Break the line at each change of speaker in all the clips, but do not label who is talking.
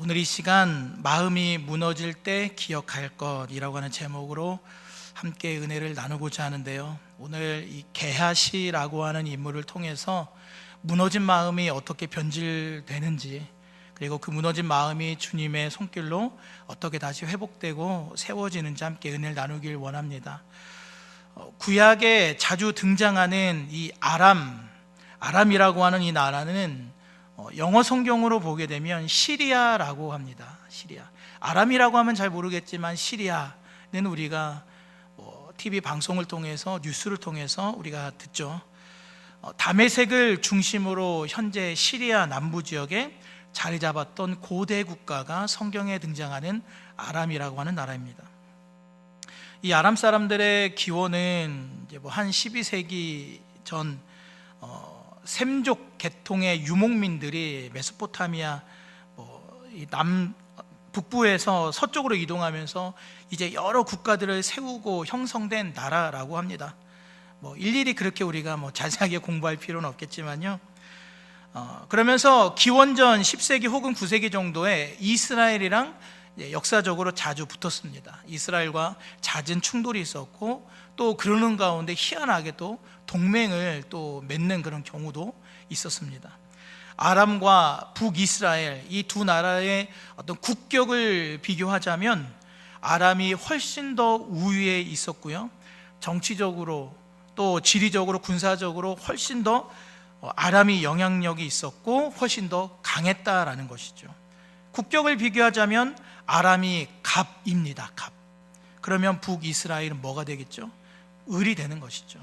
오늘 이 시간 마음이 무너질 때 기억할 것이라고 하는 제목으로 함께 은혜를 나누고자 하는데요, 오늘 이 게하시라고 하는 인물을 통해서 무너진 마음이 어떻게 변질되는지, 그리고 그 무너진 마음이 주님의 손길로 어떻게 다시 회복되고 세워지는지 함께 은혜를 나누길 원합니다. 구약에 자주 등장하는 이 아람이라고 하는 이 나라는 영어 성경으로 보게 되면 시리아라고 합니다. 시리아. 아람이라고 하면 잘 모르겠지만 시리아는 우리가 TV 방송을 통해서, 뉴스를 통해서 우리가 듣죠. 다메섹을 중심으로 현재 시리아 남부 지역에 자리 잡았던 고대 국가가 성경에 등장하는 아람이라고 하는 나라입니다. 이 아람 사람들의 기원은 이제 한 12세기 전 셈족 계통의 유목민들이 메소포타미아 북부에서 서쪽으로 이동하면서 이제 여러 국가들을 세우고 형성된 나라라고 합니다. 일일이 그렇게 우리가 자세하게 공부할 필요는 없겠지만요. 그러면서 기원전 10세기 혹은 9세기 정도에 이스라엘이랑 역사적으로 자주 붙었습니다. 이스라엘과 잦은 충돌이 있었고, 또 그러는 가운데 희한하게도 동맹을 또 맺는 그런 경우도 있었습니다. 아람과 북이스라엘, 이 두 나라의 어떤 국격을 비교하자면 아람이 훨씬 더 우위에 있었고요, 정치적으로 또 지리적으로 군사적으로 훨씬 더 아람이 영향력이 있었고 훨씬 더 강했다라는 것이죠. 국격을 비교하자면 아람이 갑입니다. 갑. 그러면 북이스라엘은 뭐가 되겠죠? 을이 되는 것이죠.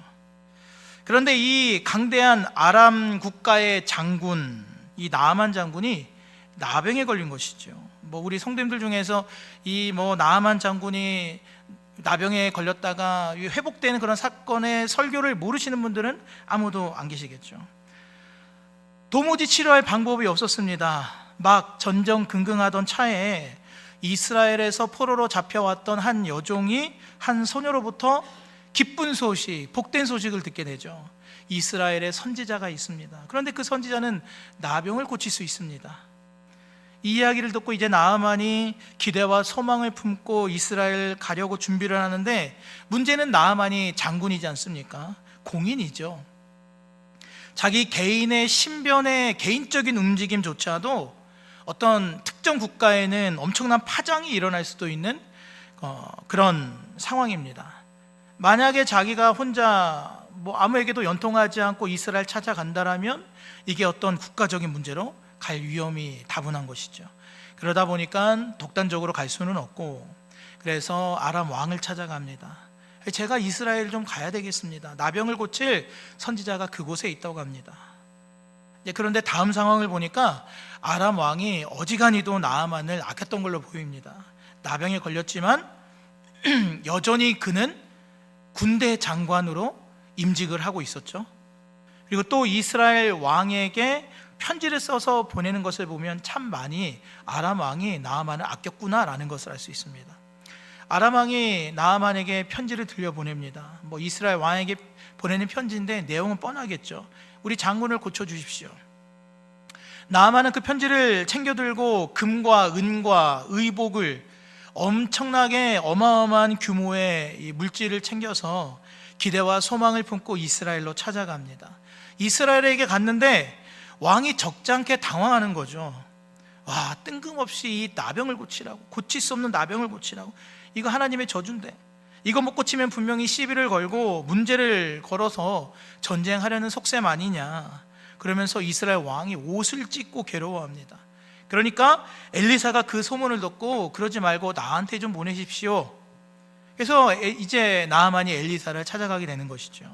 그런데 이 강대한 아람 국가의 장군, 이 나아만 장군이 나병에 걸린 것이죠. 우리 성도님들 중에서 이 나아만 장군이 나병에 걸렸다가 회복되는 그런 사건의 설교를 모르시는 분들은 아무도 안 계시겠죠. 도무지 치료할 방법이 없었습니다. 막 전전긍긍하던 차에 이스라엘에서 포로로 잡혀왔던 한 여종이 한 소녀로부터 기쁜 소식, 복된 소식을 듣게 되죠. 이스라엘에 선지자가 있습니다. 그런데 그 선지자는 나병을 고칠 수 있습니다. 이 이야기를 듣고 이제 나아만이 기대와 소망을 품고 이스라엘 가려고 준비를 하는데, 문제는 나아만이 장군이지 않습니까? 공인이죠. 자기 개인의 신변의 개인적인 움직임조차도 어떤 특정 국가에는 엄청난 파장이 일어날 수도 있는 그런 상황입니다. 만약에 자기가 혼자 아무에게도 연통하지 않고 이스라엘 찾아간다라면 이게 어떤 국가적인 문제로 갈 위험이 다분한 것이죠. 그러다 보니까 독단적으로 갈 수는 없고, 그래서 아람 왕을 찾아갑니다. 제가 이스라엘 좀 가야 되겠습니다. 나병을 고칠 선지자가 그곳에 있다고 합니다. 그런데 다음 상황을 보니까 아람 왕이 어지간히도 나아만을 아꼈던 걸로 보입니다. 나병에 걸렸지만 여전히 그는 군대 장관으로 임직을 하고 있었죠. 그리고 또 이스라엘 왕에게 편지를 써서 보내는 것을 보면 참 많이 아람 왕이 나아만을 아꼈구나라는 것을 알 수 있습니다. 아람 왕이 나아만에게 편지를 들려보냅니다. 이스라엘 왕에게 보내는 편지인데 내용은 뻔하겠죠. 우리 장군을 고쳐주십시오. 나아만은 그 편지를 챙겨들고 금과 은과 의복을, 엄청나게 어마어마한 규모의 물질을 챙겨서 기대와 소망을 품고 이스라엘로 찾아갑니다. 이스라엘에게 갔는데 왕이 적잖게 당황하는 거죠. 와, 뜬금없이 이 나병을 고치라고, 고칠 수 없는 나병을 고치라고, 이거 하나님의 저주인데, 이거 못 고치면 분명히 시비를 걸고 문제를 걸어서 전쟁하려는 속셈 아니냐. 그러면서 이스라엘 왕이 옷을 찢고 괴로워합니다. 그러니까 엘리사가 그 소문을 듣고 그러지 말고 나한테 좀 보내십시오. 그래서 이제 나아만이 엘리사를 찾아가게 되는 것이죠.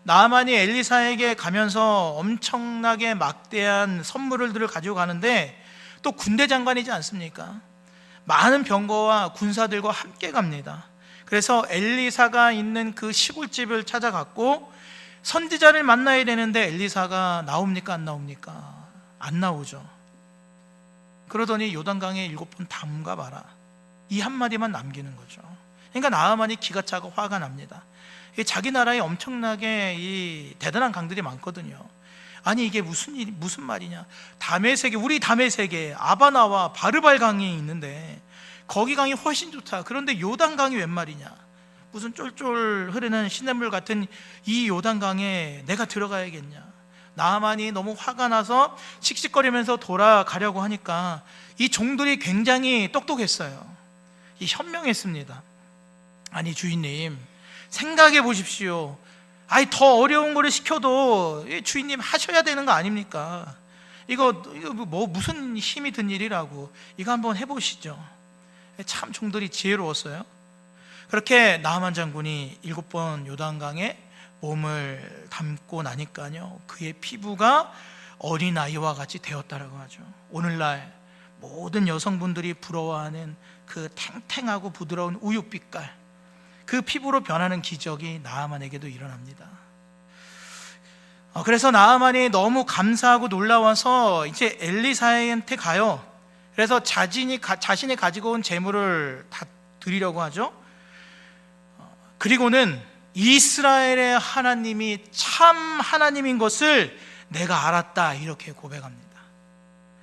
나아만이 엘리사에게 가면서 엄청나게 막대한 선물들을 가지고 가는데, 또 군대 장관이지 않습니까? 많은 병거와 군사들과 함께 갑니다. 그래서 엘리사가 있는 그 시골집을 찾아갔고, 선지자를 만나야 되는데 엘리사가 나옵니까 안 나옵니까? 안 나오죠. 그러더니 요단강에 7번 담가 봐라, 이 한마디만 남기는 거죠. 그러니까 나아만이 기가 차고 화가 납니다. 자기 나라에 엄청나게 이 대단한 강들이 많거든요. 아니 이게 무슨 말이냐? 다메섹에, 우리 다메섹에 아바나와 바르발 강이 있는데 거기 강이 훨씬 좋다. 그런데 요단 강이 웬 말이냐? 무슨 쫄쫄 흐르는 시냇물 같은 이 요단 강에 내가 들어가야겠냐? 나아만이 너무 화가 나서 씩씩거리면서 돌아가려고 하니까 이 종들이 굉장히 똑똑했어요. 현명했습니다. 아니 주인님, 생각해 보십시오. 아니 더 어려운 거를 시켜도 주인님 하셔야 되는 거 아닙니까? 이거 뭐 무슨 힘이 든 일이라고, 이거 한번 해보시죠. 참 종들이 지혜로웠어요. 그렇게 나하만 장군이 7번 요단강에 몸을 담고 나니까요, 그의 피부가 어린아이와 같이 되었다라고 하죠. 오늘날 모든 여성분들이 부러워하는 그 탱탱하고 부드러운 우윳빛깔, 그 피부로 변하는 기적이 나하만에게도 일어납니다. 그래서 나하만이 너무 감사하고 놀라워서 이제 엘리사한테 가요. 그래서 자신이 가지고 온 재물을 다 드리려고 하죠. 그리고는 이스라엘의 하나님이 참 하나님인 것을 내가 알았다, 이렇게 고백합니다.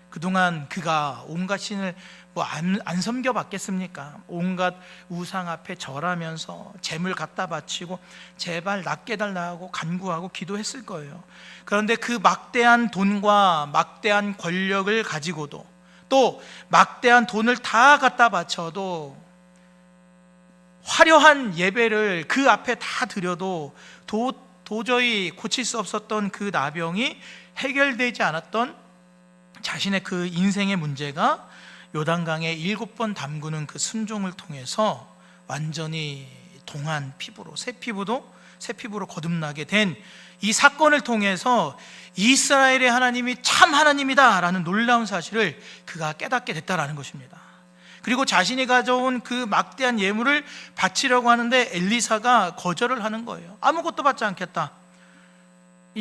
그동안 그가 온갖 신을 안 섬겨봤겠습니까? 온갖 우상 앞에 절하면서 재물 갖다 바치고 제발 낫게 달라 하고 간구하고 기도했을 거예요. 그런데 그 막대한 돈과 막대한 권력을 가지고도, 또 막대한 돈을 다 갖다 바쳐도, 화려한 예배를 그 앞에 다 드려도 도저히 고칠 수 없었던 그 나병이 해결되지 않았던 자신의 그 인생의 문제가 요단강에 7번 담그는 그 순종을 통해서 완전히 동한 피부로, 새 피부로 거듭나게 된 이 사건을 통해서 이스라엘의 하나님이 참 하나님이다 라는 놀라운 사실을 그가 깨닫게 됐다라는 것입니다. 그리고 자신이 가져온 그 막대한 예물을 바치려고 하는데 엘리사가 거절을 하는 거예요. 아무것도 받지 않겠다.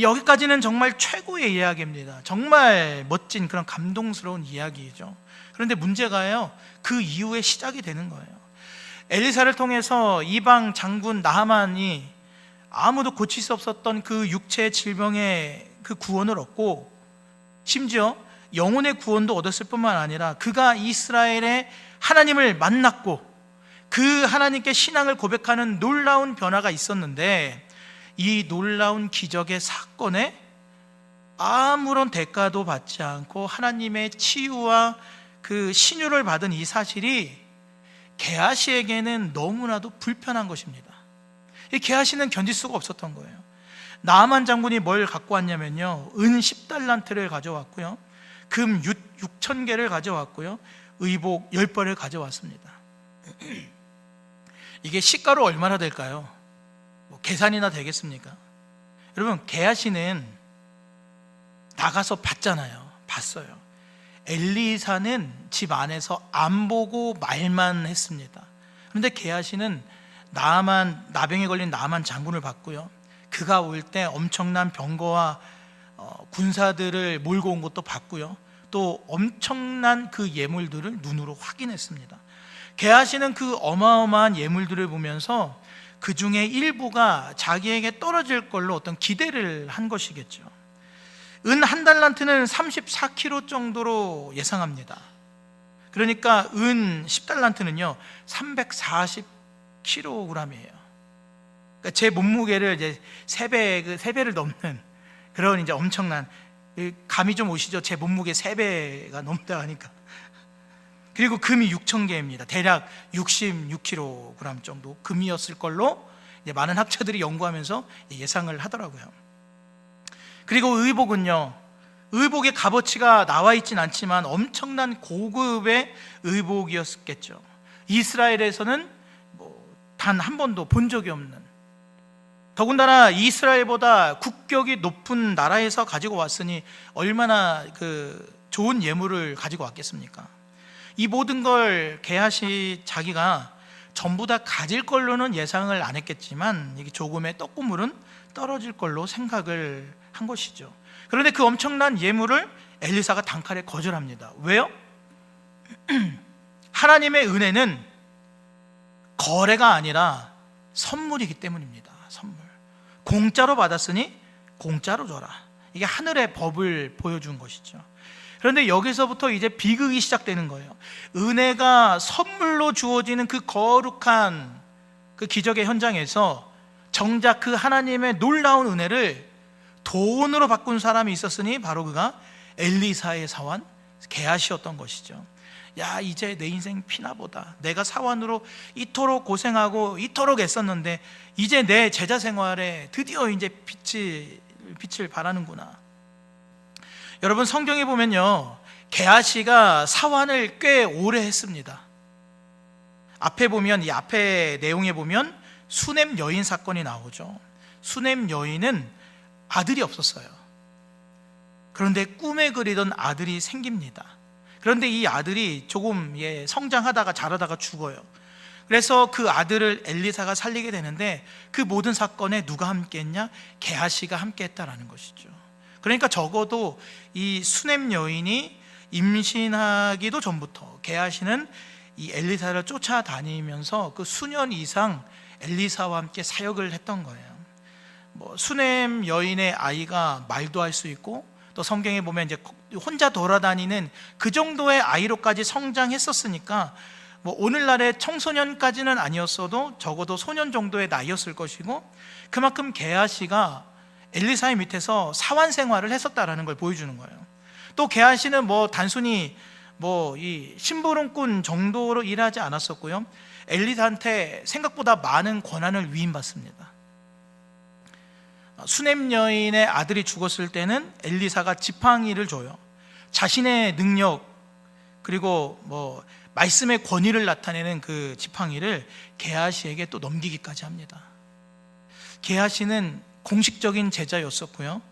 여기까지는 정말 최고의 이야기입니다. 정말 멋진 그런 감동스러운 이야기죠. 그런데 문제가요, 그 이후에 시작이 되는 거예요. 엘리사를 통해서 이방 장군 나하만이 아무도 고칠 수 없었던 그 육체의 질병의 그 구원을 얻고, 심지어 영혼의 구원도 얻었을 뿐만 아니라 그가 이스라엘의 하나님을 만났고 그 하나님께 신앙을 고백하는 놀라운 변화가 있었는데, 이 놀라운 기적의 사건에 아무런 대가도 받지 않고 하나님의 치유와 그 신유를 받은 이 사실이 게하시에게는 너무나도 불편한 것입니다. 이 게하시는 견딜 수가 없었던 거예요. 나하만 장군이 뭘 갖고 왔냐면요, 은 10달란트를 가져왔고요, 금 6,000개를 가져왔고요, 의복 10벌을 가져왔습니다. 이게 시가로 얼마나 될까요? 계산이나 되겠습니까? 여러분, 게하시는 나가서 봤어요. 엘리사는 집 안에서 안 보고 말만 했습니다. 그런데 게하시는 나병에 걸린 나하만 장군을 봤고요, 그가 올 때 엄청난 병거와 군사들을 몰고 온 것도 봤고요, 또 엄청난 그 예물들을 눈으로 확인했습니다. 게하시는 그 어마어마한 예물들을 보면서 그 중에 일부가 자기에게 떨어질 걸로 어떤 기대를 한 것이겠죠. 은 1달란트는 34kg 정도로 예상합니다. 그러니까 은 10달란트는요 340kg이에요. 그러니까 제 몸무게를 이제 3배를 넘는 그런 이제 엄청난, 감이 좀 오시죠? 제 몸무게 3배가 넘다 하니까. 그리고 금이 6,000개입니다. 대략 66kg 정도 금이었을 걸로 이제 많은 학자들이 연구하면서 예상을 하더라고요. 그리고 의복은요, 의복의 값어치가 나와 있진 않지만 엄청난 고급의 의복이었겠죠. 이스라엘에서는 단 한 번도 본 적이 없는, 더군다나 이스라엘보다 국격이 높은 나라에서 가지고 왔으니 얼마나 그 좋은 예물을 가지고 왔겠습니까? 이 모든 걸 게하시 자기가 전부 다 가질 걸로는 예상을 안 했겠지만, 이게 조금의 떡고물은 떨어질 걸로 생각을 한 것이죠. 그런데 그 엄청난 예물을 엘리사가 단칼에 거절합니다. 왜요? 하나님의 은혜는 거래가 아니라 선물이기 때문입니다. 선물. 공짜로 받았으니 공짜로 줘라. 이게 하늘의 법을 보여준 것이죠. 그런데 여기서부터 이제 비극이 시작되는 거예요. 은혜가 선물로 주어지는 그 거룩한 그 기적의 현장에서 정작 그 하나님의 놀라운 은혜를 돈으로 바꾼 사람이 있었으니 바로 그가 엘리사의 사환 게하시였던 것이죠. 야, 이제 내 인생 피나보다. 내가 사환으로 이토록 고생하고 이토록 애썼는데 이제 내 제자 생활에 드디어 이제 빛을 발하는구나. 여러분, 성경에 보면요, 게하시가 사환을 꽤 오래 했습니다. 앞에 보면, 이 앞에 내용에 보면 수넴 여인 사건이 나오죠. 수넴 여인은 아들이 없었어요. 그런데 꿈에 그리던 아들이 생깁니다. 그런데 이 아들이 조금 성장하다가 자라다가 죽어요. 그래서 그 아들을 엘리사가 살리게 되는데 그 모든 사건에 누가 함께했냐? 게하시가 함께했다라는 것이죠. 그러니까 적어도 이 수넴 여인이 임신하기도 전부터 게하시는 이 엘리사를 쫓아다니면서 그 수년 이상 엘리사와 함께 사역을 했던 거예요. 수넴 여인의 아이가 말도 할 수 있고 또 성경에 보면 이제 혼자 돌아다니는 그 정도의 아이로까지 성장했었으니까 오늘날의 청소년까지는 아니었어도 적어도 소년 정도의 나이였을 것이고, 그만큼 게하시가 엘리사의 밑에서 사환 생활을 했었다라는 걸 보여주는 거예요. 또 게하시는 단순히 이 심부름꾼 정도로 일하지 않았었고요, 엘리사한테 생각보다 많은 권한을 위임받습니다. 수넴 여인의 아들이 죽었을 때는 엘리사가 지팡이를 줘요. 자신의 능력 그리고 말씀의 권위를 나타내는 그 지팡이를 게하시에게 또 넘기기까지 합니다. 게하시는 공식적인 제자였었고요,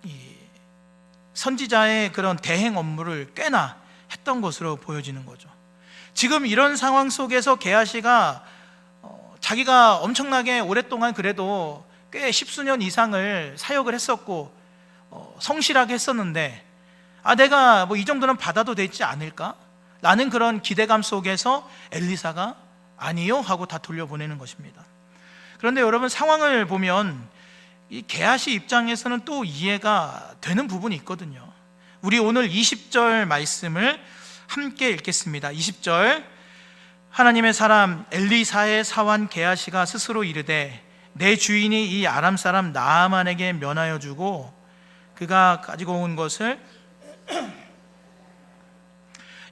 이 선지자의 그런 대행 업무를 꽤나 했던 것으로 보여지는 거죠. 지금 이런 상황 속에서 게하시가 자기가 엄청나게 오랫동안 그래도 꽤 십수년 이상을 사역을 했었고 성실하게 했었는데 내가 이 정도는 받아도 되지 않을까? 라는 그런 기대감 속에서 엘리사가 아니요 하고 다 돌려보내는 것입니다. 그런데 여러분, 상황을 보면 이 게하시 입장에서는 또 이해가 되는 부분이 있거든요. 우리 오늘 20절 말씀을 함께 읽겠습니다. 20절, 하나님의 사람 엘리사의 사환 게하시가 스스로 이르되 내 주인이 이 아람 사람 나아만에게 면하여 주고 그가 가지고 온 것을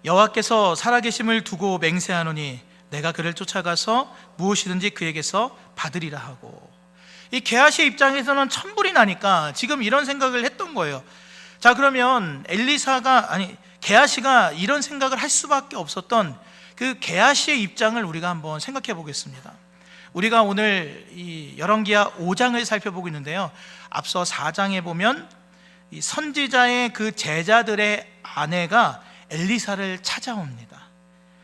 여호와께서 살아계심을 두고 맹세하노니 내가 그를 쫓아가서 무엇이든지 그에게서 받으리라 하고. 이 게하시의 입장에서는 천불이 나니까 지금 이런 생각을 했던 거예요. 자, 그러면 게하시가 이런 생각을 할 수밖에 없었던 그 게하시의 입장을 우리가 한번 생각해 보겠습니다. 우리가 오늘 이 열왕기하 5장을 살펴보고 있는데요, 앞서 4장에 보면 이 선지자의 그 제자들의 아내가 엘리사를 찾아옵니다.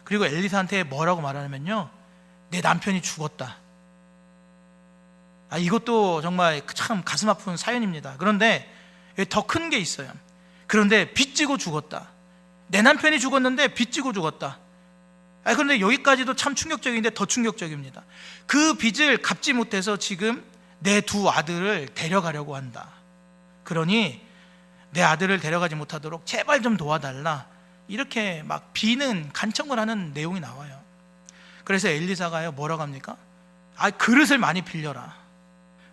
그리고 엘리사한테 뭐라고 말하냐면요, 내 남편이 죽었다. 이것도 정말 참 가슴 아픈 사연입니다. 그런데 더 큰 게 있어요. 그런데 빚지고 죽었다. 내 남편이 죽었는데 빚지고 죽었다. 그런데 여기까지도 참 충격적인데 더 충격적입니다. 그 빚을 갚지 못해서 지금 내 두 아들을 데려가려고 한다. 그러니 내 아들을 데려가지 못하도록 제발 좀 도와달라. 이렇게 막 비는 간청을 하는 내용이 나와요. 그래서 엘리사가요, 뭐라고 합니까? 그릇을 많이 빌려라.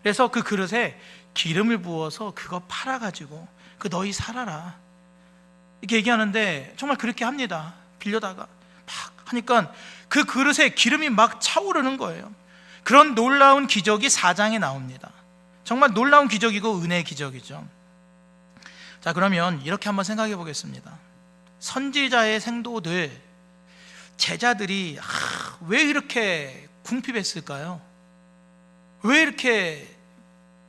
그래서 그 그릇에 기름을 부어서 그거 팔아가지고 너희 살아라. 이렇게 얘기하는데 정말 그렇게 합니다. 빌려다가 막 하니까 그 그릇에 기름이 막 차오르는 거예요. 그런 놀라운 기적이 4장에 나옵니다. 정말 놀라운 기적이고 은혜의 기적이죠. 자, 그러면 이렇게 한번 생각해 보겠습니다. 선지자의 생도들, 제자들이 왜 이렇게 궁핍했을까요? 왜 이렇게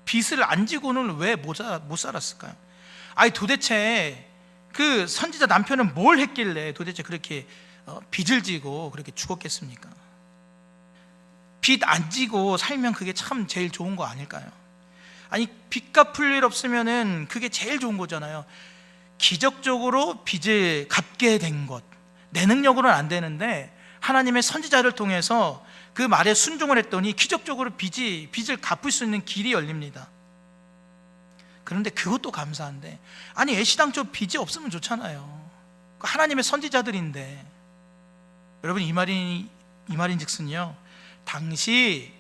빚을 안 지고는 왜 못 살았을까요? 도대체 그 선지자 남편은 뭘 했길래 도대체 그렇게 빚을 지고 그렇게 죽었겠습니까? 빚 안 지고 살면 그게 참 제일 좋은 거 아닐까요? 빚 갚을 일 없으면은 그게 제일 좋은 거잖아요. 기적적으로 빚을 갚게 된 것, 내 능력으로는 안 되는데 하나님의 선지자를 통해서 그 말에 순종을 했더니 기적적으로 빚을 갚을 수 있는 길이 열립니다. 그런데 그것도 감사한데, 아니 애시당초 빚이 없으면 좋잖아요. 하나님의 선지자들인데. 여러분, 이 말인즉슨요, 당시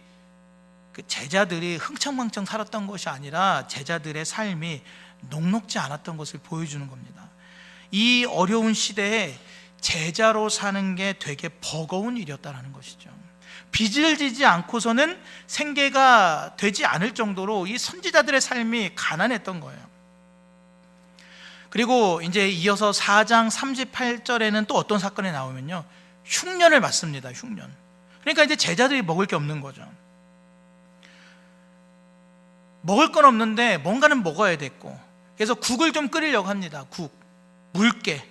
그 제자들이 흥청망청 살았던 것이 아니라 제자들의 삶이 녹록지 않았던 것을 보여주는 겁니다. 이 어려운 시대에 제자로 사는 게 되게 버거운 일이었다는 것이죠. 빚을 지지 않고서는 생계가 되지 않을 정도로 이 선지자들의 삶이 가난했던 거예요. 그리고 이제 이어서 4장 38절에는 또 어떤 사건이 나오면요, 흉년을 맞습니다. 흉년. 그러니까 이제 제자들이 먹을 게 없는 거죠. 먹을 건 없는데 뭔가는 먹어야 됐고, 그래서 국을 좀 끓이려고 합니다. 국, 묽게.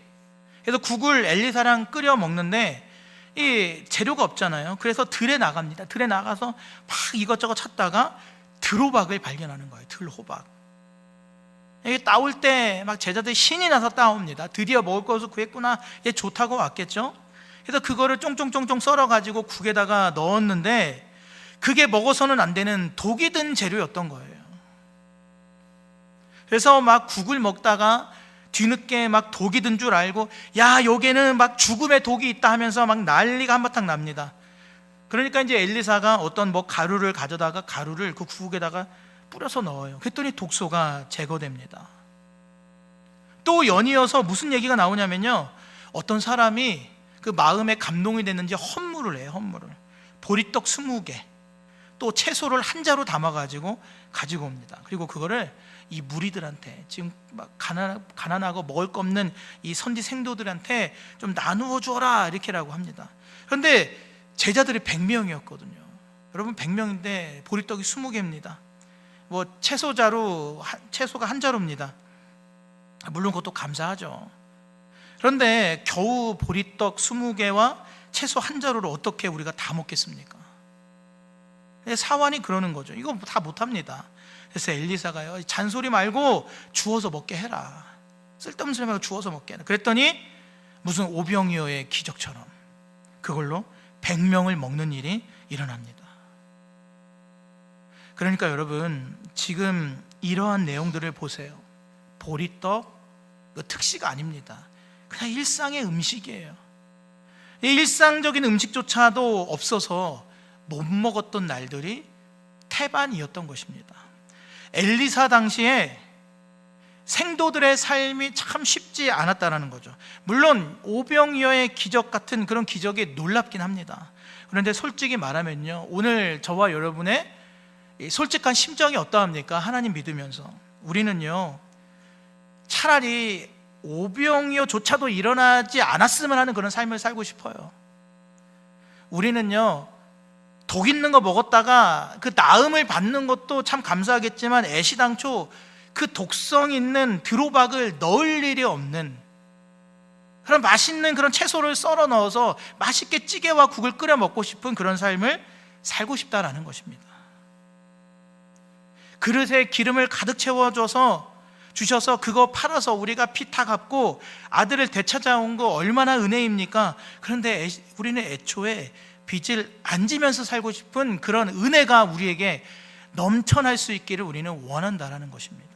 그래서 국을 엘리사랑 끓여 먹는데 이 재료가 없잖아요. 그래서 들에 나갑니다. 들에 나가서 막 이것저것 찾다가 들호박을 발견하는 거예요. 들호박. 이게 따올 때 막 제자들이 신이 나서 따옵니다. 드디어 먹을 것을 구했구나. 얘 좋다고 왔겠죠. 그래서 그거를 쫑쫑쫑쫑 썰어가지고 국에다가 넣었는데 그게 먹어서는 안 되는 독이 든 재료였던 거예요. 그래서 막 국을 먹다가 뒤늦게 막 독이 든 줄 알고, 야, 여기에는 막 죽음의 독이 있다 하면서 막 난리가 한바탕 납니다. 그러니까 이제 엘리사가 어떤 뭐 가루를 가져다가 가루를 그 국에다가 뿌려서 넣어요. 그랬더니 독소가 제거됩니다. 또 연이어서 무슨 얘기가 나오냐면요, 어떤 사람이 그 마음에 감동이 됐는지 헌물을 해요. 헌물을. 보리떡 20개, 또 채소를 한 자루 담아가지고 가지고 옵니다. 그리고 그거를 이 무리들한테, 지금 막 가난하고 먹을 거 없는 이 선지 생도들한테 좀 나누어 주어라, 이렇게라고 합니다. 그런데 제자들이 100명이었거든요. 여러분, 100명인데 보리떡이 20개입니다. 뭐 채소가 한 자루입니다. 물론 그것도 감사하죠. 그런데 겨우 보리떡 20개와 채소 한 자루를 어떻게 우리가 다 먹겠습니까? 사환이 그러는 거죠. 이거 다 못합니다. 그래서 엘리사가요, 잔소리 말고 주워서 먹게 해라. 쓸데없는 소리 말고 주워서 먹게 해라. 그랬더니 무슨 오병이어의 기적처럼 그걸로 100명을 먹는 일이 일어납니다. 그러니까 여러분, 지금 이러한 내용들을 보세요. 보리떡, 특시가 아닙니다. 그냥 일상의 음식이에요. 이 일상적인 음식조차도 없어서 못 먹었던 날들이 태반이었던 것입니다. 엘리사 당시에 생도들의 삶이 참 쉽지 않았다는 거죠. 물론 오병이어의 기적 같은 그런 기적이 놀랍긴 합니다. 그런데 솔직히 말하면요, 오늘 저와 여러분의 솔직한 심정이 어떠합니까? 하나님 믿으면서 우리는요, 차라리 오병이어조차도 일어나지 않았으면 하는 그런 삶을 살고 싶어요. 우리는요, 독 있는 거 먹었다가 그 나음을 받는 것도 참 감사하겠지만 애시당초 그 독성 있는 들호박을 넣을 일이 없는 그런 맛있는 그런 채소를 썰어 넣어서 맛있게 찌개와 국을 끓여 먹고 싶은 그런 삶을 살고 싶다라는 것입니다. 그릇에 기름을 가득 주셔서 그거 팔아서 우리가 피타 갚고 아들을 되찾아온 거 얼마나 은혜입니까? 그런데 우리는 애초에 빚을 안 지면서 살고 싶은 그런 은혜가 우리에게 넘쳐날 수 있기를 우리는 원한다라는 것입니다.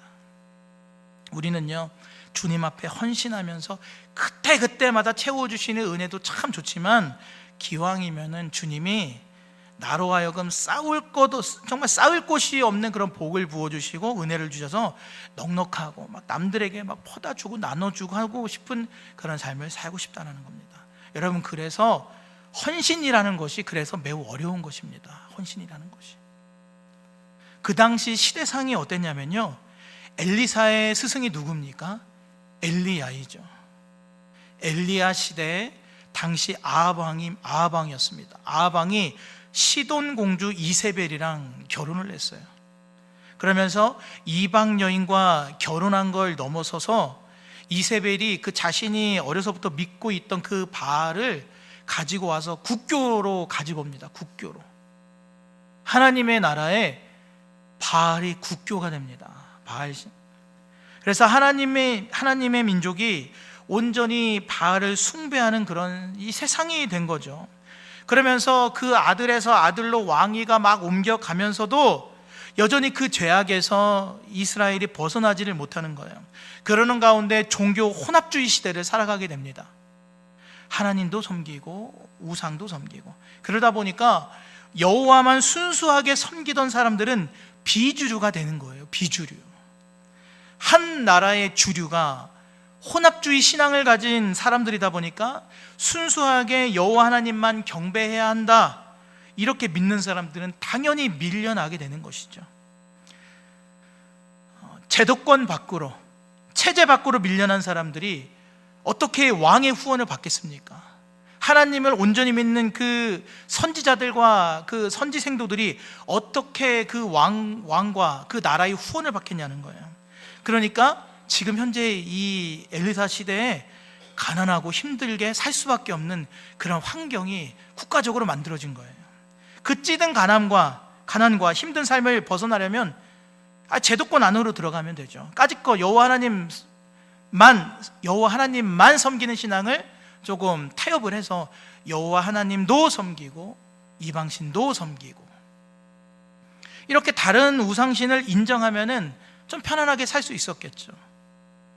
우리는요, 주님 앞에 헌신하면서 그때마다 채워주시는 은혜도 참 좋지만 기왕이면은 주님이 나로 하여금 정말 싸울 곳이 없는 그런 복을 부어주시고 은혜를 주셔서 넉넉하고 막 남들에게 막 퍼다 주고 나눠주고 하고 싶은 그런 삶을 살고 싶다는 겁니다. 여러분, 그래서 헌신이라는 것이 그래서 매우 어려운 것입니다. 헌신이라는 것이. 그 당시 시대상이 어땠냐면요, 엘리사의 스승이 누굽니까? 엘리야이죠. 엘리야 시대에 당시 아합왕이었습니다. 아합왕이 시돈 공주 이세벨이랑 결혼을 했어요. 그러면서 이방 여인과 결혼한 걸 넘어서서 이세벨이 그 자신이 어려서부터 믿고 있던 그 바알을 가지고 와서 국교로 가지고 옵니다. 국교로. 하나님의 나라에 바알이 국교가 됩니다. 바알신. 그래서 하나님의 민족이 온전히 바알을 숭배하는 그런 이 세상이 된 거죠. 그러면서 그 아들에서 아들로 왕위가 막 옮겨가면서도 여전히 그 죄악에서 이스라엘이 벗어나지를 못하는 거예요. 그러는 가운데 종교 혼합주의 시대를 살아가게 됩니다. 하나님도 섬기고 우상도 섬기고, 그러다 보니까 여호와만 순수하게 섬기던 사람들은 비주류가 되는 거예요. 비주류. 한 나라의 주류가 혼합주의 신앙을 가진 사람들이다 보니까 순수하게 여호와 하나님만 경배해야 한다, 이렇게 믿는 사람들은 당연히 밀려나게 되는 것이죠. 제도권 밖으로, 체제 밖으로 밀려난 사람들이 어떻게 왕의 후원을 받겠습니까? 하나님을 온전히 믿는 그 선지자들과 그 선지 생도들이 어떻게 그 왕과 그 나라의 후원을 받겠냐는 거예요. 그러니까 지금 현재 이 엘리사 시대에 가난하고 힘들게 살 수밖에 없는 그런 환경이 국가적으로 만들어진 거예요. 그 찌든 가난과 힘든 삶을 벗어나려면 제도권 안으로 들어가면 되죠. 까짓거 여호와 하나님만 섬기는 신앙을 조금 타협을 해서 여호와 하나님도 섬기고 이방신도 섬기고, 이렇게 다른 우상신을 인정하면은 좀 편안하게 살 수 있었겠죠.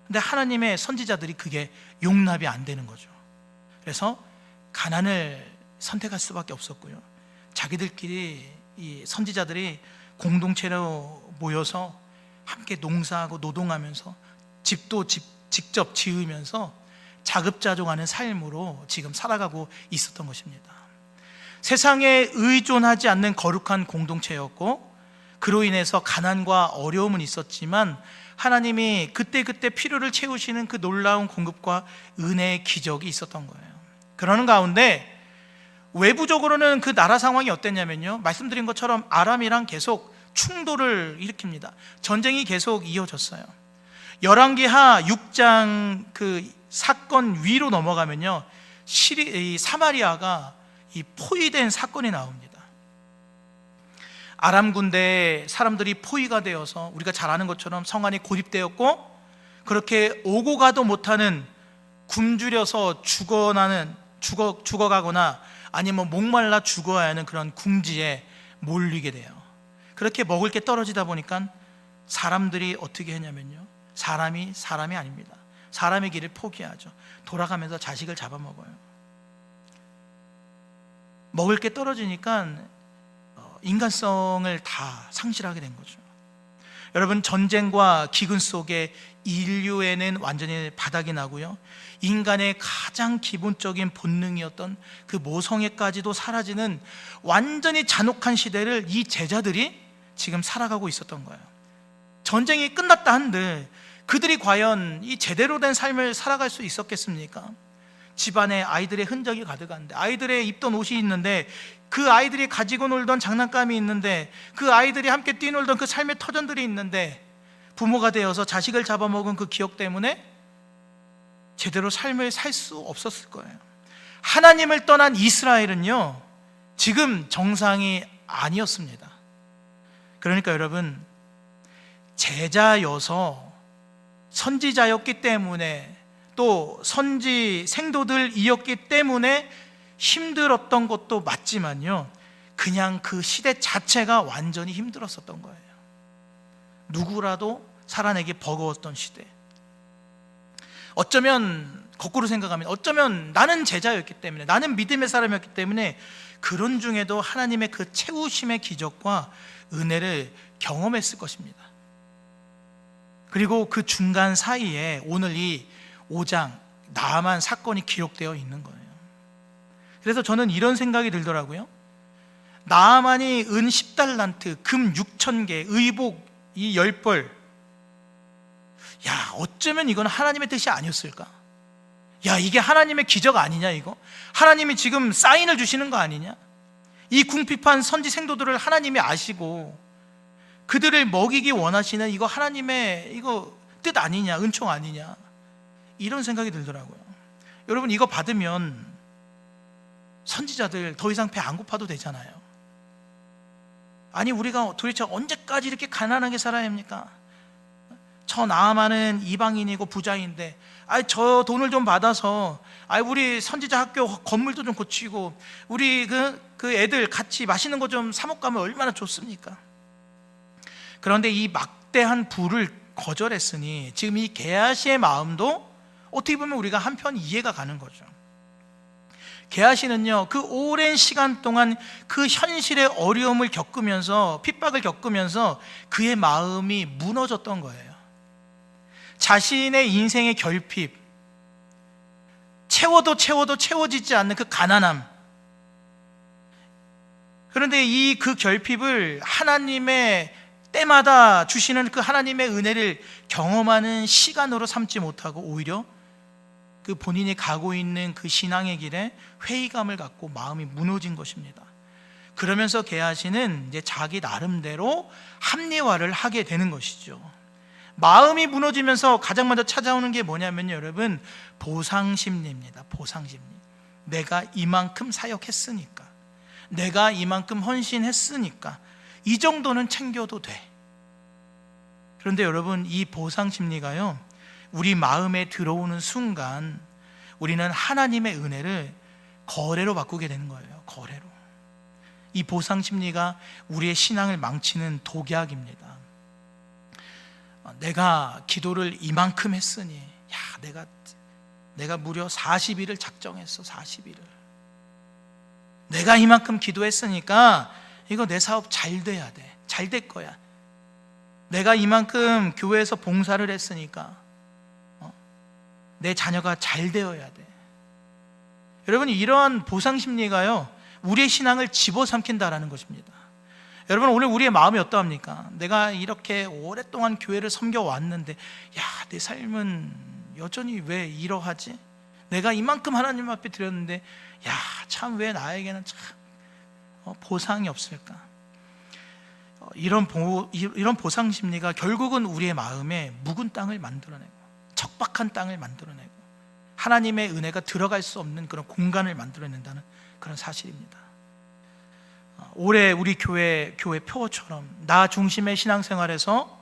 근데 하나님의 선지자들이 그게 용납이 안 되는 거죠. 그래서 가난을 선택할 수밖에 없었고요. 자기들끼리 이 선지자들이 공동체로 모여서 함께 농사하고 노동하면서 집도 직접 지으면서 자급자족하는 삶으로 지금 살아가고 있었던 것입니다. 세상에 의존하지 않는 거룩한 공동체였고, 그로 인해서 가난과 어려움은 있었지만 하나님이 그때그때 필요를 채우시는 그 놀라운 공급과 은혜의 기적이 있었던 거예요. 그러는 가운데 외부적으로는 그 나라 상황이 어땠냐면요, 말씀드린 것처럼 아람이랑 계속 충돌을 일으킵니다. 전쟁이 계속 이어졌어요. 열왕기하 6장 그 사건 위로 넘어가면요, 사마리아가 이 포위된 사건이 나옵니다. 아람 군대 사람들이 포위가 되어서 우리가 잘 아는 것처럼 성 안에 고립되었고, 그렇게 오고 가도 못하는, 굶주려서 죽어가거나 아니면 목말라 죽어야 하는 그런 궁지에 몰리게 돼요. 그렇게 먹을 게 떨어지다 보니까 사람들이 어떻게 했냐면요, 사람이 아닙니다. 사람의 길을 포기하죠. 돌아가면서 자식을 잡아먹어요. 먹을 게 떨어지니까 인간성을 다 상실하게 된 거죠. 여러분, 전쟁과 기근 속에 인류에는 완전히 바닥이 나고요, 인간의 가장 기본적인 본능이었던 그 모성애까지도 사라지는 완전히 잔혹한 시대를 이 제자들이 지금 살아가고 있었던 거예요. 전쟁이 끝났다 한들 그들이 과연 이 제대로 된 삶을 살아갈 수 있었겠습니까? 집안에 아이들의 흔적이 가득한데, 아이들의 입던 옷이 있는데, 그 아이들이 가지고 놀던 장난감이 있는데, 그 아이들이 함께 뛰놀던 그 삶의 터전들이 있는데, 부모가 되어서 자식을 잡아먹은 그 기억 때문에 제대로 삶을 살 수 없었을 거예요. 하나님을 떠난 이스라엘은요, 지금 정상이 아니었습니다. 그러니까 여러분, 제자여서 선지자였기 때문에, 또 선지 생도들이었기 때문에 힘들었던 것도 맞지만요, 그냥 그 시대 자체가 완전히 힘들었었던 거예요. 누구라도 살아내기 버거웠던 시대. 어쩌면 거꾸로 생각하면, 어쩌면 나는 제자였기 때문에, 나는 믿음의 사람이었기 때문에 그런 중에도 하나님의 그 채우심의 기적과 은혜를 경험했을 것입니다. 그리고 그 중간 사이에 오늘 이 5장 나아만 사건이 기록되어 있는 거예요. 그래서 저는 이런 생각이 들더라고요. 나아만이 은 10달란트, 금 6,000개, 의복 이 10벌, 야, 어쩌면 이건 하나님의 뜻이 아니었을까? 야, 이게 하나님의 기적 아니냐 이거? 하나님이 지금 사인을 주시는 거 아니냐? 이 궁핍한 선지 생도들을 하나님이 아시고 그들을 먹이기 원하시는 이거 하나님의 이거 뜻 아니냐, 은총 아니냐, 이런 생각이 들더라고요. 여러분, 이거 받으면 선지자들 더 이상 배 안 고파도 되잖아요. 아니, 우리가 도대체 언제까지 이렇게 가난하게 살아야 합니까? 저 나아만은 이방인이고 부자인데, 저 돈을 좀 받아서 우리 선지자 학교 건물도 좀 고치고 우리 그 애들 같이 맛있는 거 좀 사 먹고 가면 얼마나 좋습니까? 그런데 이 막대한 부를 거절했으니 지금 이 게하시의 마음도 어떻게 보면 우리가 한편 이해가 가는 거죠. 게하시는요, 그 오랜 시간 동안 그 현실의 어려움을 겪으면서, 핍박을 겪으면서 그의 마음이 무너졌던 거예요. 자신의 인생의 결핍, 채워도 채워지지 않는 그 가난함. 그런데 그 결핍을 하나님의 때마다 주시는 그 하나님의 은혜를 경험하는 시간으로 삼지 못하고 오히려 그 본인이 가고 있는 그 신앙의 길에 회의감을 갖고 마음이 무너진 것입니다. 그러면서 게하시는 이제 자기 나름대로 합리화를 하게 되는 것이죠. 마음이 무너지면서 가장 먼저 찾아오는 게 뭐냐면요, 여러분, 보상심리입니다. 보상심리. 내가 이만큼 사역했으니까, 내가 이만큼 헌신했으니까 이 정도는 챙겨도 돼. 그런데 여러분, 이 보상심리가요, 우리 마음에 들어오는 순간 우리는 하나님의 은혜를 거래로 바꾸게 되는 거예요. 거래로. 이 보상심리가 우리의 신앙을 망치는 독약입니다. 내가 기도를 이만큼 했으니, 내가 무려 40일을 작정했어. 40일을 내가 이만큼 기도했으니까 이거 내 사업 잘 돼야 돼. 잘 될 거야. 내가 이만큼 교회에서 봉사를 했으니까 내 자녀가 잘 되어야 돼. 여러분, 이러한 보상심리가요, 우리의 신앙을 집어삼킨다라는 것입니다. 여러분, 오늘 우리의 마음이 어떠합니까? 내가 이렇게 오랫동안 교회를 섬겨왔는데 내 삶은 여전히 왜 이러하지? 내가 이만큼 하나님 앞에 드렸는데 참 왜 나에게는 참 보상이 없을까? 이런 보상심리가 결국은 우리의 마음에 묵은 땅을 만들어내고 척박한 땅을 만들어내고 하나님의 은혜가 들어갈 수 없는 그런 공간을 만들어낸다는 그런 사실입니다. 올해 우리 교회 표어처럼 나 중심의 신앙생활에서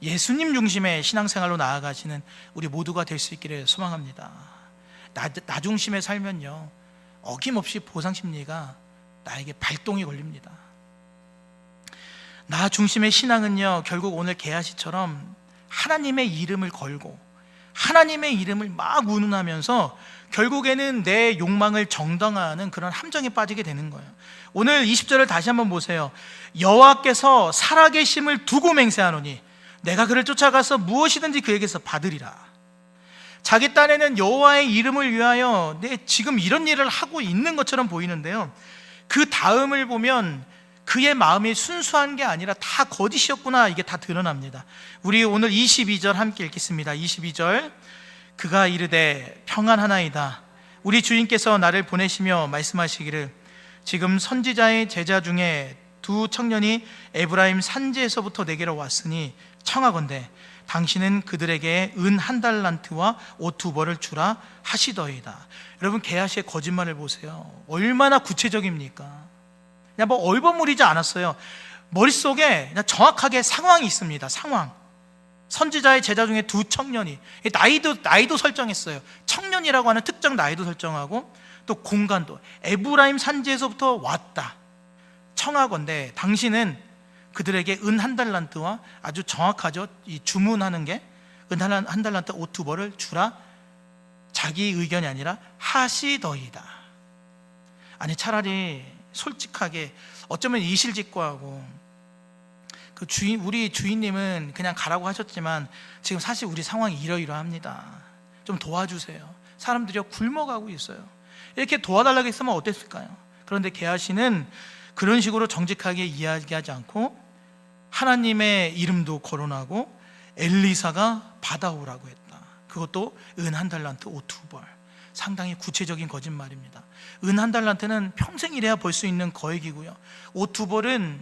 예수님 중심의 신앙생활로 나아가시는 우리 모두가 될 수 있기를 소망합니다. 나 중심에 살면요, 어김없이 보상심리가 나에게 발동이 걸립니다. 나 중심의 신앙은요, 결국 오늘 게하시처럼 하나님의 이름을 걸고 하나님의 이름을 막 운운하면서 결국에는 내 욕망을 정당화하는 그런 함정에 빠지게 되는 거예요. 오늘 20절을 다시 한번 보세요. 여호와께서 살아계심을 두고 맹세하노니 내가 그를 쫓아가서 무엇이든지 그에게서 받으리라. 자기 딴에는 여호와의 이름을 위하여 지금 이런 일을 하고 있는 것처럼 보이는데요, 그 다음을 보면 그의 마음이 순수한 게 아니라 다 거짓이었구나, 이게 다 드러납니다. 우리 오늘 22절 함께 읽겠습니다. 22절, 그가 이르되 평안하나이다. 우리 주인께서 나를 보내시며 말씀하시기를 지금 선지자의 제자 중에 두 청년이 에브라임 산지에서부터 내게로 왔으니 청하건대 당신은 그들에게 은 1달란트와 옷 2벌을 주라 하시더이다. 여러분, 게하시의 거짓말을 보세요. 얼마나 구체적입니까? 그냥 얼버무리지 않았어요. 머릿속에 그냥 정확하게 상황이 있습니다. 상황. 선지자의 제자 중에 두 청년이 나이도 설정했어요. 청년이라고 하는 특정 나이도 설정하고 또 공간도, 에브라임 산지에서부터 왔다. 청하건대 당신은 그들에게 은 1달란트와 아주 정확하죠. 이 주문하는 게 은 1달란트 옷 2벌을 주라. 자기 의견이 아니라 하시더이다. 아니, 차라리 솔직하게, 어쩌면 이실직고하고 우리 주인님은 그냥 가라고 하셨지만 지금 사실 우리 상황이 이러이러합니다. 좀 도와주세요. 사람들이 굶어가고 있어요. 이렇게 도와달라고 했으면 어땠을까요? 그런데 게하시는 그런 식으로 정직하게 이야기하지 않고 하나님의 이름도 거론하고 엘리사가 받아오라고 했다. 그것도 은 1달란트 옷 2벌. 상당히 구체적인 거짓말입니다. 은 1달란트는 평생 일해야 벌 수 있는 거액이고요, 옷 2벌은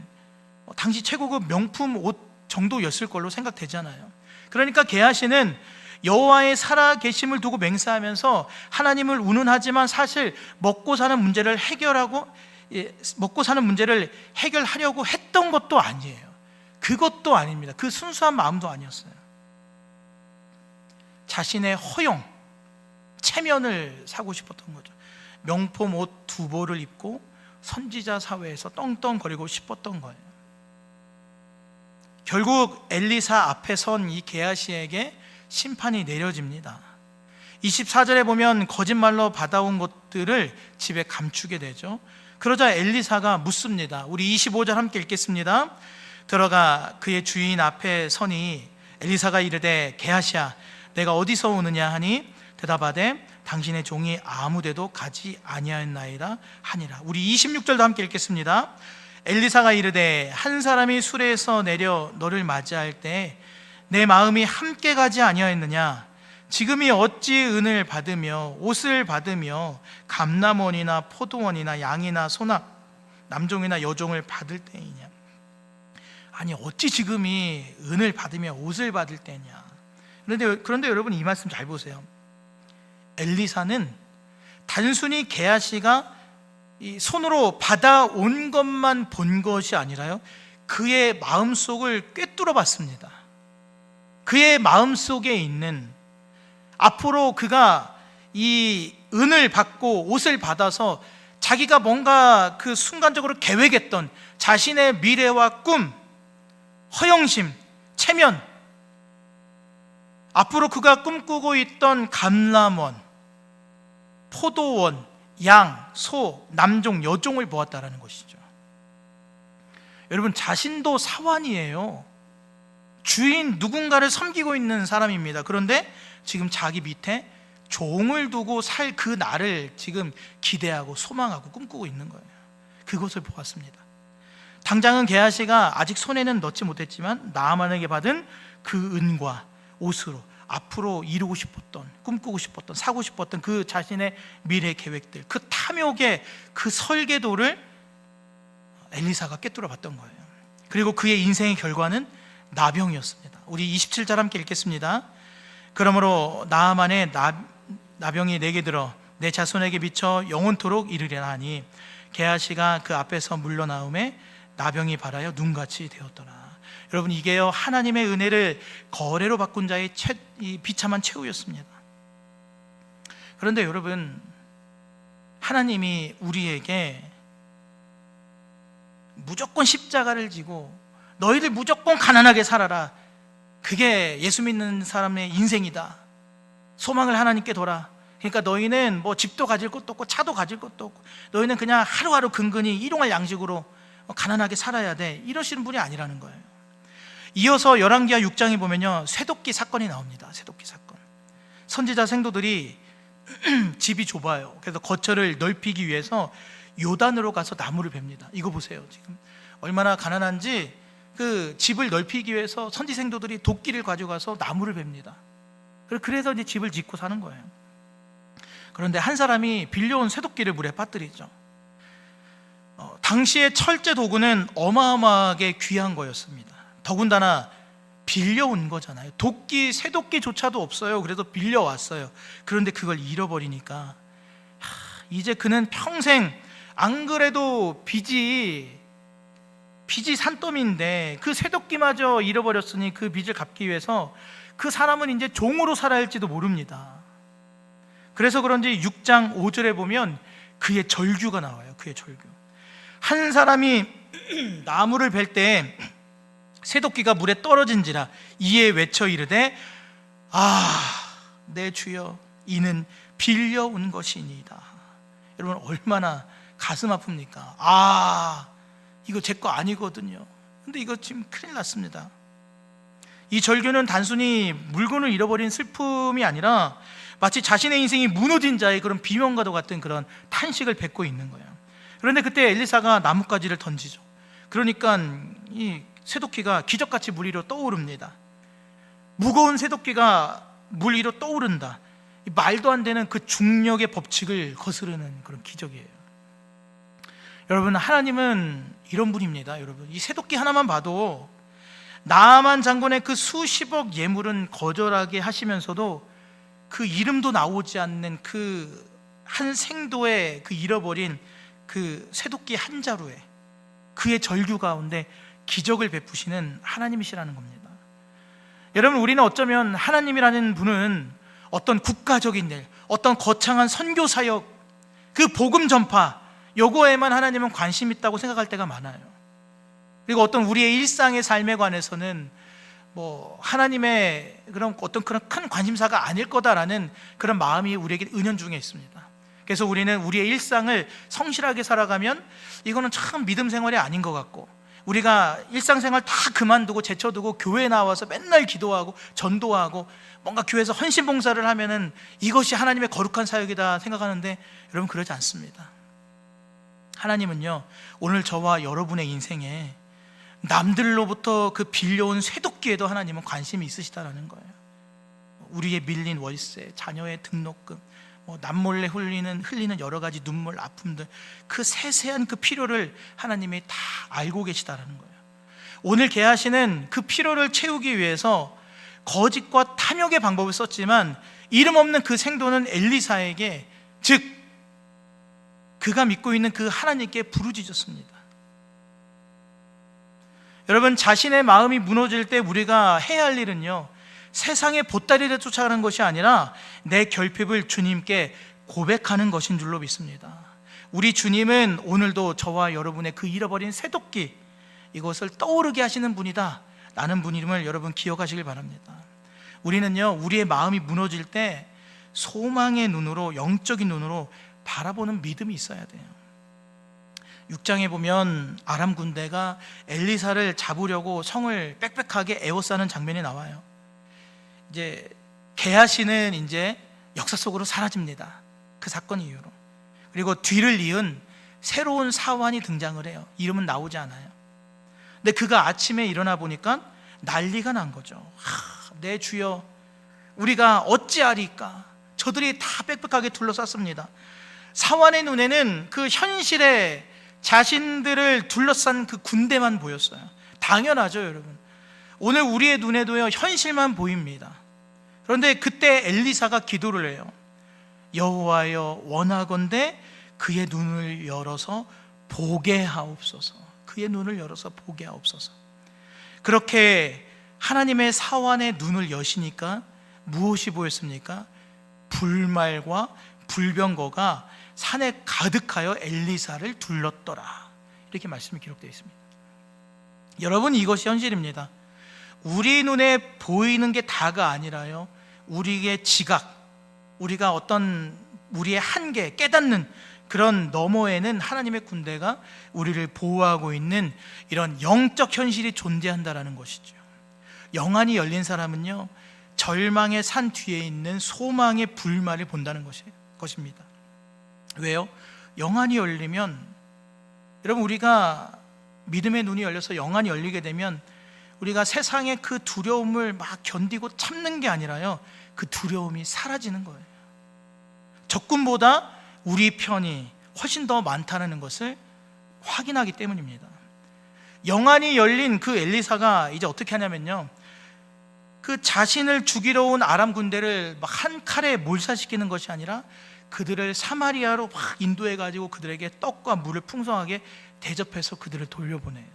당시 최고급 명품 옷 정도였을 걸로 생각되잖아요. 그러니까 게하시는 여호와의 살아계심을 두고 맹세하면서 하나님을 운운하지만 사실 먹고 사는 문제를 해결하려고 했던 것도 아니에요. 그것도 아닙니다. 그 순수한 마음도 아니었어요. 자신의 허용, 체면을 사고 싶었던 거죠. 명품 옷 2벌을 입고 선지자 사회에서 떵떵거리고 싶었던 거예요. 결국 엘리사 앞에 선 이 게하시에게 심판이 내려집니다. 24절에 보면 거짓말로 받아온 것들을 집에 감추게 되죠. 그러자 엘리사가 묻습니다. 우리 25절 함께 읽겠습니다. 들어가 그의 주인 앞에 서니 엘리사가 이르되 게하시야 내가 어디서 오느냐 하니 대답하되 당신의 종이 아무데도 가지 아니하였나이다 하니라. 우리 26절도 함께 읽겠습니다. 엘리사가 이르되 한 사람이 수레에서 내려 너를 맞이할 때 내 마음이 함께 가지 아니하였느냐. 지금이 어찌 은을 받으며 옷을 받으며 감람원이나 포도원이나 양이나 소나 남종이나 여종을 받을 때이냐. 아니 어찌 지금이 은을 받으며 옷을 받을 때냐. 그런데 여러분 이 말씀 잘 보세요. 엘리사는 단순히 게하시가 이 손으로 받아온 것만 본 것이 아니라요, 그의 마음속을 꿰뚫어 봤습니다. 그의 마음속에 있는, 앞으로 그가 이 은을 받고 옷을 받아서 자기가 뭔가 그 순간적으로 계획했던 자신의 미래와 꿈, 허영심, 체면, 앞으로 그가 꿈꾸고 있던 감람원, 포도원, 양, 소, 남종, 여종을 보았다라는 것이죠. 여러분, 자신도 사환이에요. 주인 누군가를 섬기고 있는 사람입니다. 그런데 지금 자기 밑에 종을 두고 살 그 날을 지금 기대하고 소망하고 꿈꾸고 있는 거예요. 그것을 보았습니다. 당장은 게하시가 아직 손에는 넣지 못했지만 나아만에게 받은 그 은과 옷으로 앞으로 이루고 싶었던, 꿈꾸고 싶었던, 사고 싶었던 그 자신의 미래 계획들, 그 탐욕의 그 설계도를 엘리사가 꿰뚫어 봤던 거예요. 그리고 그의 인생의 결과는 나병이었습니다. 우리 27절 함께 읽겠습니다. 그러므로 나아만의 나병이 내게 들어 내 자손에게 미쳐 영원토록 이르리라 하니 게하시가 그 앞에서 물러나오매 나병이 발하여 눈같이 되었더라. 여러분, 이게요 하나님의 은혜를 거래로 바꾼 자의 이 비참한 최후였습니다. 그런데 여러분, 하나님이 우리에게 무조건 십자가를 지고 너희들 무조건 가난하게 살아라, 그게 예수 믿는 사람의 인생이다, 소망을 하나님께 둬라, 그러니까 너희는 뭐 집도 가질 것도 없고 차도 가질 것도 없고 너희는 그냥 하루하루 근근히 일용할 양식으로 가난하게 살아야 돼, 이러시는 분이 아니라는 거예요. 이어서 열왕기하 6장에 보면요 쇠도끼 사건이 나옵니다. 쇠도끼 사건. 선지자 생도들이 집이 좁아요. 그래서 거처를 넓히기 위해서 요단으로 가서 나무를 팹니다. 이거 보세요. 지금 얼마나 가난한지 그 집을 넓히기 위해서 선지생도들이 도끼를 가져가서 나무를 팹니다. 그래서 이제 집을 짓고 사는 거예요. 그런데 한 사람이 빌려온 쇠도끼를 물에 빠뜨리죠. 당시의 철제 도구는 어마어마하게 귀한 거였습니다. 더군다나 빌려온 거잖아요. 도끼, 쇠도끼조차도 없어요. 그래서 빌려왔어요. 그런데 그걸 잃어버리니까 이제 그는 평생, 안 그래도 빚이 산더미인데 그 쇠도끼마저 잃어버렸으니 그 빚을 갚기 위해서 그 사람은 이제 종으로 살아야 할지도 모릅니다. 그래서 그런지 6장 5절에 보면 그의 절규가 나와요. 그의 절규. 한 사람이 나무를 벨 때 쇠도끼가 물에 떨어진지라 이에 외쳐 이르되 내 주여 이는 빌려온 것이니이다. 여러분, 얼마나 가슴 아픕니까? 이거 제 거 아니거든요. 근데 이거 지금 큰일 났습니다. 이 절규는 단순히 물건을 잃어버린 슬픔이 아니라 마치 자신의 인생이 무너진 자의 그런 비명과도 같은 그런 탄식을 뱉고 있는 거예요. 그런데 그때 엘리사가 나뭇가지를 던지죠. 그러니까 이 쇠도끼가 기적같이 물 위로 떠오릅니다. 무거운 쇠도끼가 물 위로 떠오른다. 말도 안 되는 그 중력의 법칙을 거스르는 그런 기적이에요. 여러분, 하나님은 이런 분입니다. 여러분, 이 쇠도끼 하나만 봐도 나아만 장군의 그 수십억 예물은 거절하게 하시면서도 그 이름도 나오지 않는 그 한 생도에 그 잃어버린 그 쇠도끼 한 자루에 그의 절규 가운데 기적을 베푸시는 하나님이시라는 겁니다. 여러분, 우리는 어쩌면 하나님이라는 분은 어떤 국가적인 일, 어떤 거창한 선교 사역, 그 복음 전파, 요거에만 하나님은 관심 있다고 생각할 때가 많아요. 그리고 어떤 우리의 일상의 삶에 관해서는 뭐 하나님의 그런 어떤 그런 큰 관심사가 아닐 거다라는 그런 마음이 우리에게 은연중에 있습니다. 그래서 우리는 우리의 일상을 성실하게 살아가면 이거는 참 믿음 생활이 아닌 것 같고, 우리가 일상생활 다 그만두고 제쳐두고 교회에 나와서 맨날 기도하고 전도하고 뭔가 교회에서 헌신봉사를 하면은 이것이 하나님의 거룩한 사역이다 생각하는데, 여러분 그러지 않습니다. 하나님은요, 오늘 저와 여러분의 인생에 남들로부터 그 빌려온 쇠도끼에도 하나님은 관심이 있으시다라는 거예요. 우리의 밀린 월세, 자녀의 등록금, 남몰래 흘리는 여러 가지 눈물, 아픔들, 그 세세한 그 필요를 하나님이 다 알고 계시다라는 거예요. 오늘 게하시는 그 필요를 채우기 위해서 거짓과 탐욕의 방법을 썼지만 이름 없는 그 생도는 엘리사에게, 즉 그가 믿고 있는 그 하나님께 부르짖었습니다. 여러분, 자신의 마음이 무너질 때 우리가 해야 할 일은요, 세상의 보따리를 쫓아가는 것이 아니라 내 결핍을 주님께 고백하는 것인 줄로 믿습니다. 우리 주님은 오늘도 저와 여러분의 그 잃어버린 쇠도끼, 이것을 떠오르게 하시는 분이다 라는 분임을 여러분 기억하시길 바랍니다. 우리는요, 우리의 마음이 무너질 때 소망의 눈으로, 영적인 눈으로 바라보는 믿음이 있어야 돼요. 6장에 보면 아람 군대가 엘리사를 잡으려고 성을 빽빽하게 에워싸는 장면이 나와요. 이제 게하시는 이제 역사 속으로 사라집니다. 그 사건 이후로. 그리고 뒤를 이은 새로운 사환이 등장을 해요. 이름은 나오지 않아요. 근데 그가 아침에 일어나 보니까 난리가 난 거죠. 내 주여, 우리가 어찌하리까? 저들이 다 빽빽하게 둘러쌌습니다. 사환의 눈에는 그 현실에 자신들을 둘러싼 그 군대만 보였어요. 당연하죠, 여러분. 오늘 우리의 눈에도요, 현실만 보입니다. 그런데 그때 엘리사가 기도를 해요. 여호와여, 원하건대 그의 눈을 열어서 보게 하옵소서. 그의 눈을 열어서 보게 하옵소서. 그렇게 하나님의 사환의 눈을 여시니까 무엇이 보였습니까? 불말과 불병거가 산에 가득하여 엘리사를 둘렀더라. 이렇게 말씀이 기록되어 있습니다. 여러분, 이것이 현실입니다. 우리 눈에 보이는 게 다가 아니라요, 우리의 지각, 우리가 어떤 우리의 한계, 깨닫는 그런 너머에는 하나님의 군대가 우리를 보호하고 있는 이런 영적 현실이 존재한다라는 것이죠. 영안이 열린 사람은요, 절망의 산 뒤에 있는 소망의 불말을 본다는 것입니다. 왜요? 영안이 열리면, 여러분, 우리가 믿음의 눈이 열려서 영안이 열리게 되면 우리가 세상의 그 두려움을 막 견디고 참는 게 아니라요, 그 두려움이 사라지는 거예요. 적군보다 우리 편이 훨씬 더 많다는 것을 확인하기 때문입니다. 영안이 열린 그 엘리사가 이제 어떻게 하냐면요, 그 자신을 죽이러 온 아람 군대를 막 한 칼에 몰살시키는 것이 아니라 그들을 사마리아로 막 인도해가지고 그들에게 떡과 물을 풍성하게 대접해서 그들을 돌려보내요.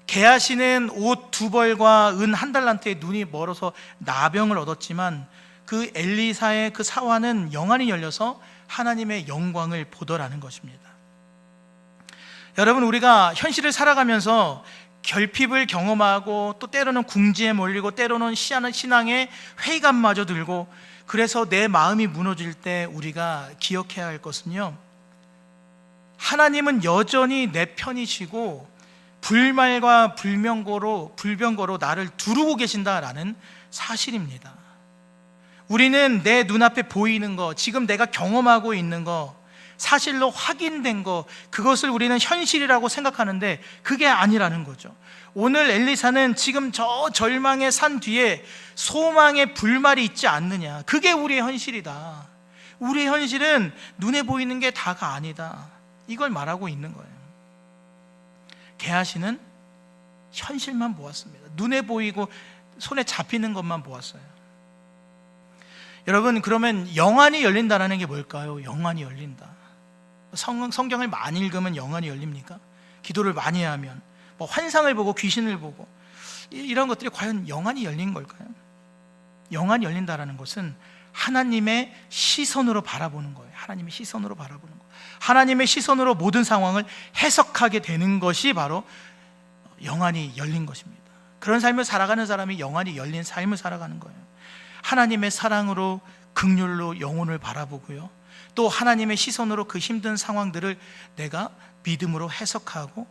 게하시는 옷 2벌과 은 1달란트에 눈이 멀어서 나병을 얻었지만 그 엘리사의 그 사환은 영안이 열려서 하나님의 영광을 보더라는 것입니다. 여러분, 우리가 현실을 살아가면서 결핍을 경험하고 또 때로는 궁지에 몰리고 때로는 신앙의 회의감마저 들고, 그래서 내 마음이 무너질 때 우리가 기억해야 할 것은요, 하나님은 여전히 내 편이시고 불말과 불병거로 나를 두르고 계신다라는 사실입니다. 우리는 내 눈앞에 보이는 거, 지금 내가 경험하고 있는 거, 사실로 확인된 거, 그것을 우리는 현실이라고 생각하는데 그게 아니라는 거죠. 오늘 엘리사는 지금 저 절망의 산 뒤에 소망의 불말이 있지 않느냐, 그게 우리의 현실이다. 우리의 현실은 눈에 보이는 게 다가 아니다, 이걸 말하고 있는 거예요. 게하시는 현실만 보았습니다. 눈에 보이고 손에 잡히는 것만 보았어요. 여러분, 그러면 영안이 열린다는 게 뭘까요? 영안이 열린다. 성경을 많이 읽으면 영안이 열립니까? 기도를 많이 하면, 환상을 보고 귀신을 보고 이런 것들이 과연 영안이 열린 걸까요? 영안이 열린다는 것은 하나님의 시선으로 바라보는 거예요. 하나님의 시선으로 바라보는 거. 하나님의 시선으로 모든 상황을 해석하게 되는 것이 바로 영안이 열린 것입니다. 그런 삶을 살아가는 사람이 영안이 열린 삶을 살아가는 거예요. 하나님의 사랑으로 긍휼로 영혼을 바라보고요, 또 하나님의 시선으로 그 힘든 상황들을 내가 믿음으로 해석하고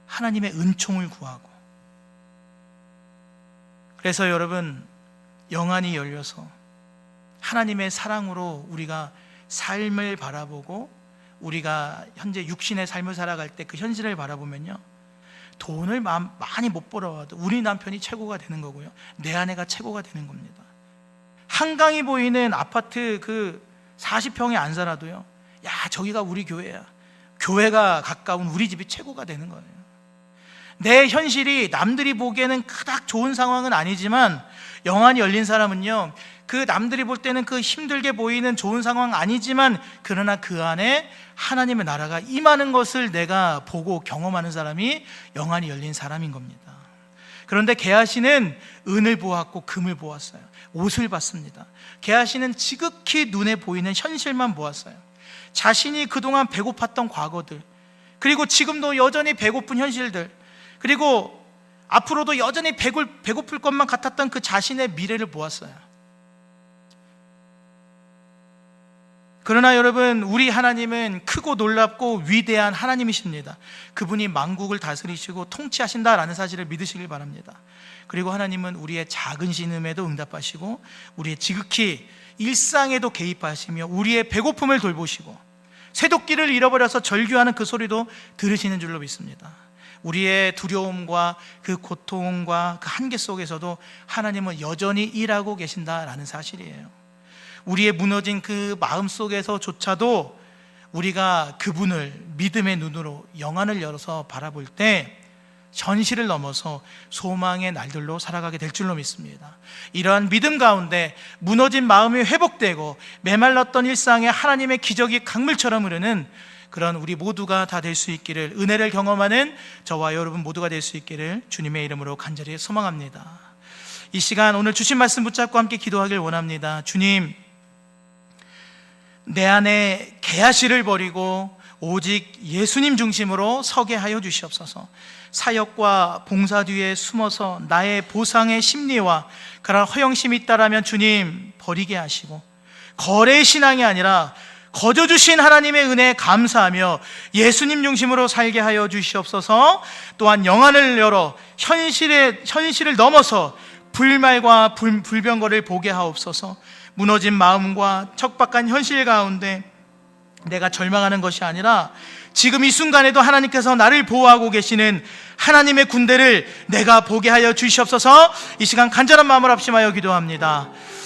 하나님의 은총을 구하고. 그래서 여러분, 영안이 열려서 하나님의 사랑으로 우리가 삶을 바라보고 우리가 현재 육신의 삶을 살아갈 때 그 현실을 바라보면요, 돈을 많이 못 벌어와도 우리 남편이 최고가 되는 거고요, 내 아내가 최고가 되는 겁니다. 한강이 보이는 아파트 그 40평에 안 살아도요, 야, 저기가 우리 교회야, 교회가 가까운 우리 집이 최고가 되는 거예요. 내 현실이 남들이 보기에는 그닥 좋은 상황은 아니지만 영안이 열린 사람은요, 그 남들이 볼 때는 그 힘들게 보이는 좋은 상황 아니지만 그러나 그 안에 하나님의 나라가 임하는 것을 내가 보고 경험하는 사람이 영안이 열린 사람인 겁니다. 그런데 게하시는 은을 보았고 금을 보았어요. 옷을 봤습니다. 게하시는 지극히 눈에 보이는 현실만 보았어요. 자신이 그동안 배고팠던 과거들, 그리고 지금도 여전히 배고픈 현실들, 그리고 앞으로도 여전히 배고플 것만 같았던 그 자신의 미래를 보았어요. 그러나 여러분, 우리 하나님은 크고 놀랍고 위대한 하나님이십니다. 그분이 만국을 다스리시고 통치하신다라는 사실을 믿으시길 바랍니다. 그리고 하나님은 우리의 작은 신음에도 응답하시고 우리의 지극히 일상에도 개입하시며 우리의 배고픔을 돌보시고 쇠도끼를 잃어버려서 절규하는 그 소리도 들으시는 줄로 믿습니다. 우리의 두려움과 그 고통과 그 한계 속에서도 하나님은 여전히 일하고 계신다라는 사실이에요. 우리의 무너진 그 마음 속에서조차도 우리가 그분을 믿음의 눈으로, 영안을 열어서 바라볼 때 현실을 넘어서 소망의 날들로 살아가게 될 줄로 믿습니다. 이러한 믿음 가운데 무너진 마음이 회복되고 메말랐던 일상에 하나님의 기적이 강물처럼 흐르는 그런 우리 모두가 다 될 수 있기를, 은혜를 경험하는 저와 여러분 모두가 될 수 있기를 주님의 이름으로 간절히 소망합니다. 이 시간 오늘 주신 말씀 붙잡고 함께 기도하길 원합니다. 주님, 내 안에 게하시를 버리고 오직 예수님 중심으로 서게 하여 주시옵소서. 사역과 봉사 뒤에 숨어서 나의 보상의 심리와 그런 허영심이 있다라면 주님 버리게 하시고, 거래의 신앙이 아니라 거저 주신 하나님의 은혜에 감사하며 예수님 중심으로 살게 하여 주시옵소서. 또한 영안을 열어 현실을 넘어서 불말과 불병거를 보게 하옵소서. 무너진 마음과 척박한 현실 가운데 내가 절망하는 것이 아니라 지금 이 순간에도 하나님께서 나를 보호하고 계시는 하나님의 군대를 내가 보게 하여 주시옵소서. 이 시간 간절한 마음을 합심하여 기도합니다.